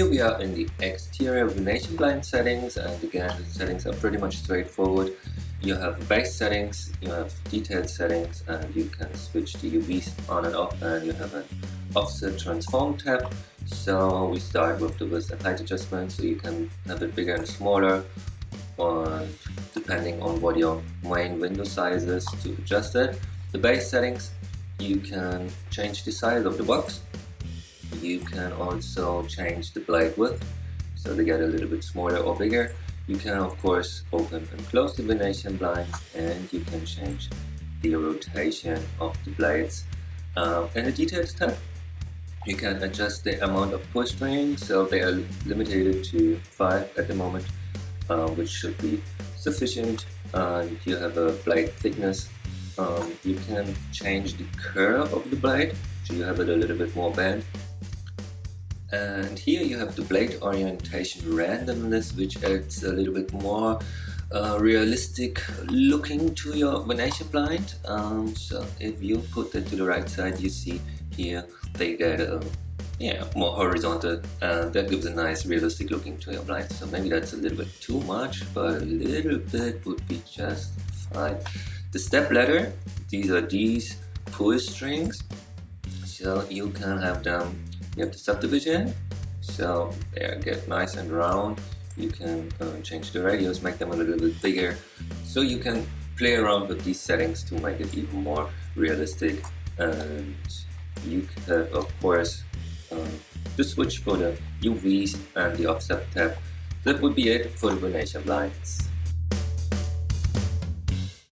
Here we are in the exterior Venetian blind settings, and again the settings are pretty much straightforward. You have base settings, you have detailed settings, and you can switch the UVs on and off, and you have an offset transform tab. So we start with the width and height adjustment, so you can have it bigger and smaller depending on what your main window size is to adjust it. The base settings, you can change the size of the box. You can also change the blade width, so they get a little bit smaller or bigger. You can of course open and close the Venetian blinds, and you can change the rotation of the blades. In the details tab, you can adjust the amount of push string, so they are limited to 5 at the moment, which should be sufficient. You have a blade thickness. You can change the curve of the blade, so you have it a little bit more bent. And here you have the blade orientation randomness, which adds a little bit more realistic looking to your Venetian blind. So if you put that to the right side, you see here they get more horizontal, and that gives a nice realistic looking to your blind. So maybe that's a little bit too much, but a little bit would be just fine. The step ladder, these pull strings, so you can have them. You have the subdivision, so they get nice and round. You can change the radius, make them a little bit bigger, so you can play around with these settings to make it even more realistic. And you have of course the switch for the UVs and the offset tab. That would be it for the Venetian blinds.